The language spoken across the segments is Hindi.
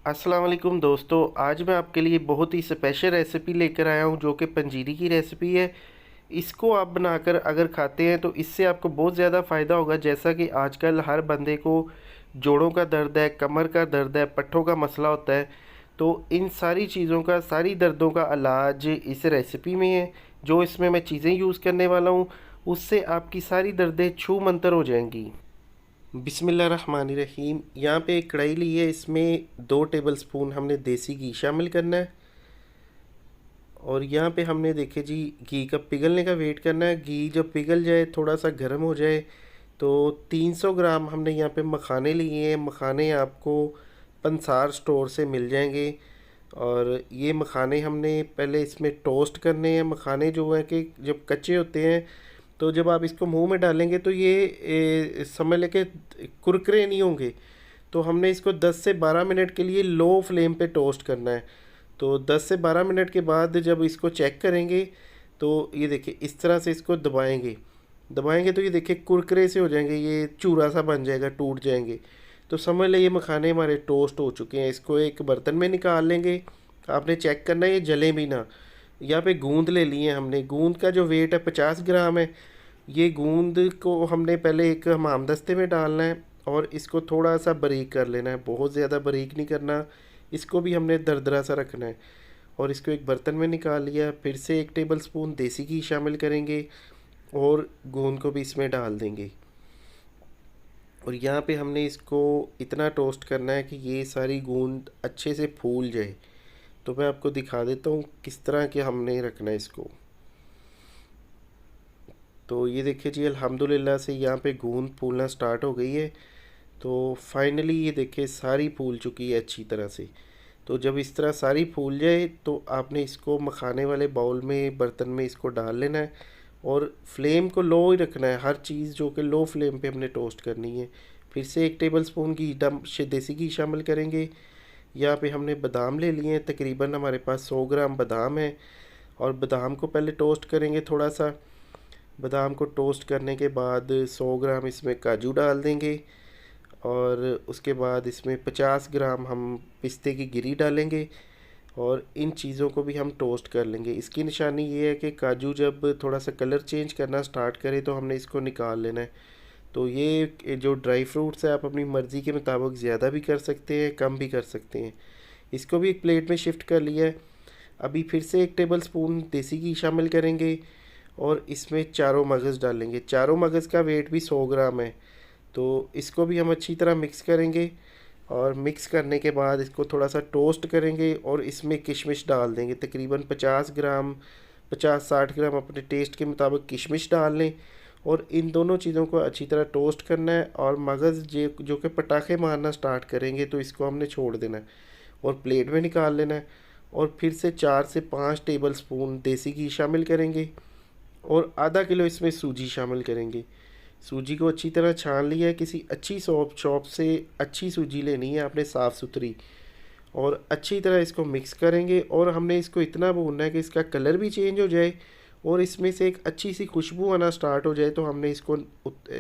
अस्सलाम वालेकुम दोस्तों, आज मैं आपके लिए बहुत ही स्पेशल रेसिपी लेकर आया हूँ जो कि पंजीरी की रेसिपी है। इसको आप बनाकर अगर खाते हैं तो इससे आपको बहुत ज़्यादा फ़ायदा होगा। जैसा कि आजकल हर बंदे को जोड़ों का दर्द है, कमर का दर्द है, पट्ठों का मसला होता है। तो इन सारी चीज़ों का, सारी दर्दों का इलाज इस रेसिपी में है। जो इसमें मैं चीज़ें यूज़ करने वाला हूँ उससे आपकी सारी दर्दें छू मंतर हो जाएंगी। बिस्मिल्लाहिर्रहमानिर्रहीम। यहाँ पे एक कढ़ाई ली है, इसमें 2 टेबल स्पून हमने देसी घी शामिल करना है। और यहाँ पे हमने देखे जी घी का पिघलने का वेट करना है। घी जब पिघल जाए, थोड़ा सा गर्म हो जाए, तो 300 ग्राम हमने यहाँ पे मखाने लिए हैं। मखाने आपको पंसार स्टोर से मिल जाएंगे। और ये मखाने हमने पहले इसमें टोस्ट करने हैं। मखाने जो है कि जब कच्चे होते हैं तो जब आप इसको मुंह में डालेंगे तो ये समझ लेके कुरकुरे नहीं होंगे। तो हमने इसको 10 से 12 मिनट के लिए लो फ्लेम पे टोस्ट करना है। तो 10 से 12 मिनट के बाद जब इसको चेक करेंगे तो ये देखिए इस तरह से इसको दबाएंगे। दबाएंगे तो ये देखिए कुरकुरे से हो जाएंगे, ये चूरा सा बन जाएगा, टूट जाएंगे। तो समझ लें ये मखाने हमारे टोस्ट हो चुके हैं। इसको एक बर्तन में निकाल लेंगे। आपने चेक करना है ये जले भी ना। यहाँ पे गूंद ले लिए हैं हमने। गूंद का जो वेट है 50 ग्राम है। ये गूंद को हमने पहले एक हमाम दस्ते में डालना है और इसको थोड़ा सा बारीक कर लेना है। बहुत ज़्यादा बारीक नहीं करना, इसको भी हमने दरदरा सा रखना है। और इसको एक बर्तन में निकाल लिया। फिर से 1 टेबल स्पून देसी घी शामिल करेंगे और गूंद को भी इसमें डाल देंगे। और यहाँ पे हमने इसको इतना टोस्ट करना है कि ये सारी गूंद अच्छे से फूल जाए। तो मैं आपको दिखा देता हूँ किस तरह के हमने रखना है इसको। तो ये देखिए जी, अल्हम्दुलिल्लाह से यहाँ पे गूंद फूलना स्टार्ट हो गई है। तो फाइनली ये देखिए सारी फूल चुकी है अच्छी तरह से। तो जब इस तरह सारी फूल जाए तो आपने इसको मखाने वाले बाउल में, बर्तन में इसको डाल लेना है। और फ्लेम को लो ही रखना है, हर चीज़ जो कि लो फ्लेम पे हमने टोस्ट करनी है। फिर से 1 टेबल स्पून घी देसी घी शामिल करेंगे। यहाँ पे हमने बादाम ले लिए हैं, तकरीबन हमारे पास 100 ग्राम बादाम है। और बादाम को पहले टोस्ट करेंगे थोड़ा सा। बादाम को टोस्ट करने के बाद 100 ग्राम इसमें काजू डाल देंगे। और उसके बाद इसमें 50 ग्राम हम पिस्ते की गिरी डालेंगे। और इन चीज़ों को भी हम टोस्ट कर लेंगे। इसकी निशानी ये है कि काजू जब थोड़ा सा कलर चेंज करना स्टार्ट करे तो हमने इसको निकाल लेना है। तो ये जो ड्राई फ्रूट्स है आप अपनी मर्ज़ी के मुताबिक ज़्यादा भी कर सकते हैं, कम भी कर सकते हैं। इसको भी एक प्लेट में शिफ्ट कर लिया है। अभी फिर से 1 टेबल स्पून देसी घी शामिल करेंगे और इसमें चारों मगज़ डालेंगे। चारों मगज़ का वेट भी 100 ग्राम है। तो इसको भी हम अच्छी तरह मिक्स करेंगे। और मिक्स करने के बाद इसको थोड़ा सा टोस्ट करेंगे और इसमें किशमिश डाल देंगे। तकरीबन 50 ग्राम, 50-60 ग्राम अपने टेस्ट के मुताबिक किशमिश डाल लें। और इन दोनों चीज़ों को अच्छी तरह टोस्ट करना है। और मगज़ जो कि पटाखे मारना स्टार्ट करेंगे तो इसको हमने छोड़ देना है और प्लेट में निकाल लेना है। और फिर से 4 से 5 टेबल स्पून देसी घी शामिल करेंगे और आधा किलो इसमें सूजी शामिल करेंगे। सूजी को अच्छी तरह छान लिया है। किसी अच्छी शॉप से अच्छी सूजी लेनी है आपने, साफ़ सुथरी। और अच्छी तरह इसको मिक्स करेंगे और हमने इसको इतना भूनना है कि इसका कलर भी चेंज हो जाए और इसमें से एक अच्छी सी खुशबू आना स्टार्ट हो जाए। तो हमने इसको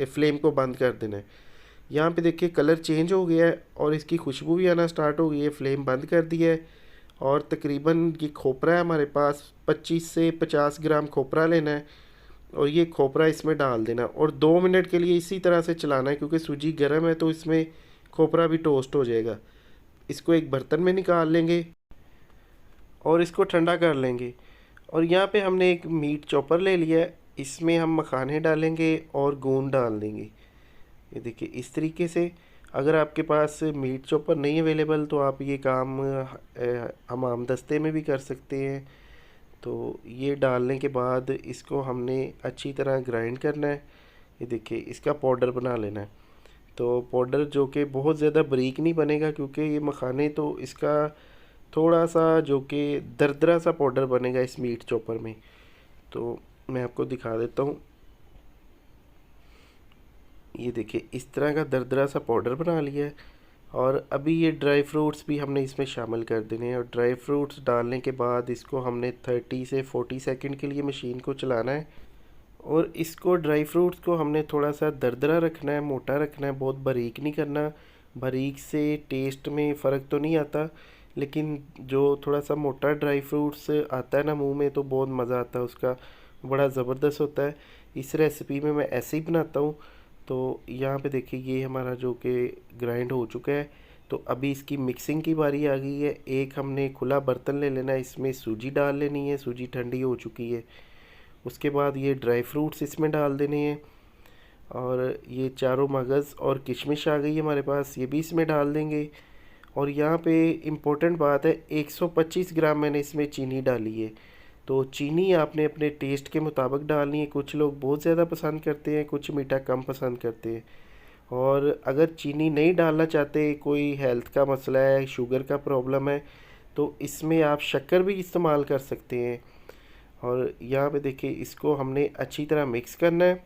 फ्लेम को बंद कर देना है। यहाँ पे देखिए कलर चेंज हो गया है और इसकी खुशबू भी आना स्टार्ट हो गई है। फ्लेम बंद कर दिया है। और तकरीबन ये खोपरा है हमारे पास, 25 से 50 ग्राम खोपरा लेना है और ये खोपरा इसमें डाल देना और 2 मिनट के लिए इसी तरह से चलाना है, क्योंकि सूजी गर्म है तो इसमें खोपरा भी टोस्ट हो जाएगा। इसको एक बर्तन में निकाल लेंगे और इसको ठंडा कर लेंगे। और यहाँ पे हमने एक मीट चॉपर ले लिया है, इसमें हम मखाने डालेंगे और गूंद डाल देंगे। ये देखिए इस तरीके से। अगर आपके पास मीट चॉपर नहीं अवेलेबल तो आप ये काम हमाम दस्ते में भी कर सकते हैं। तो ये डालने के बाद इसको हमने अच्छी तरह ग्राइंड करना है। ये देखिए इसका पाउडर बना लेना है। तो पाउडर जो कि बहुत ज़्यादा बारीक नहीं बनेगा, क्योंकि ये मखाने, तो इसका थोड़ा सा जो कि दरदरा सा पाउडर बनेगा इस मीट चॉपर में। तो मैं आपको दिखा देता हूँ। ये देखिए इस तरह का दरदरा सा पाउडर बना लिया है। और अभी ये ड्राई फ्रूट्स भी हमने इसमें शामिल कर देने हैं। और ड्राई फ्रूट्स डालने के बाद इसको हमने 30 से 40 सेकंड के लिए मशीन को चलाना है। और इसको ड्राई फ्रूट्स को हमने थोड़ा सा दरदरा रखना है, मोटा रखना है, बहुत बारीक नहीं करना। बारीक से टेस्ट में फ़र्क तो नहीं आता, लेकिन जो थोड़ा सा मोटा ड्राई फ्रूट्स आता है ना मुंह में, तो बहुत मज़ा आता है उसका, बड़ा ज़बरदस्त होता है। इस रेसिपी में मैं ऐसे ही बनाता हूँ। तो यहाँ पे देखिए ये हमारा जो कि ग्राइंड हो चुका है। तो अभी इसकी मिक्सिंग की बारी आ गई है। एक हमने खुला बर्तन ले लेना है, इसमें सूजी डाल लेनी है, सूजी ठंडी हो चुकी है। उसके बाद ये ड्राई फ्रूट्स इसमें डाल देने हैं, और ये चारों मगज़ और किशमिश आ गई है हमारे पास, ये भी इसमें डाल देंगे। और यहाँ पे इम्पोर्टेंट बात है, 125 ग्राम मैंने इसमें चीनी डाली है। तो चीनी आपने अपने टेस्ट के मुताबिक डालनी है। कुछ लोग बहुत ज़्यादा पसंद करते हैं, कुछ मीठा कम पसंद करते हैं। और अगर चीनी नहीं डालना चाहते, कोई हेल्थ का मसला है, शुगर का प्रॉब्लम है, तो इसमें आप शक्कर भी इस्तेमाल कर सकते हैं। और यहाँ पे देखिए इसको हमने अच्छी तरह मिक्स करना है,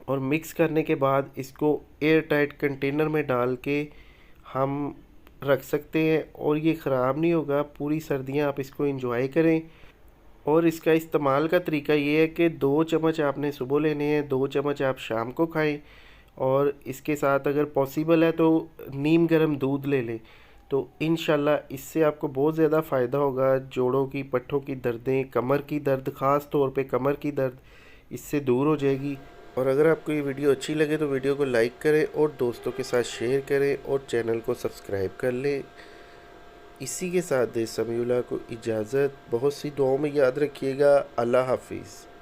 और मिक्स करने के बाद इसको एयर टाइट कंटेनर में डाल के हम रख सकते हैं, और ये ख़राब नहीं होगा। पूरी सर्दियाँ आप इसको एंजॉय करें। और इसका इस्तेमाल का तरीका ये है कि 2 चम्मच आपने सुबह लेने हैं, 2 चम्मच आप शाम को खाएं, और इसके साथ अगर पॉसिबल है तो नीम गर्म दूध ले लें। तो इंशाल्लाह इससे आपको बहुत ज़्यादा फ़ायदा होगा। जोड़ों की, पट्ठों की दर्दें, कमर की दर्द, ख़ास तौर पे कमर की दर्द इससे दूर हो जाएगी। और अगर आपको ये वीडियो अच्छी लगे तो वीडियो को लाइक करें और दोस्तों के साथ शेयर करें, और चैनल को सब्सक्राइब कर लें। इसी के साथ दे समीउल्लाह को इजाज़त। बहुत सी दुआओं में याद रखिएगा। अल्लाह हाफिज़।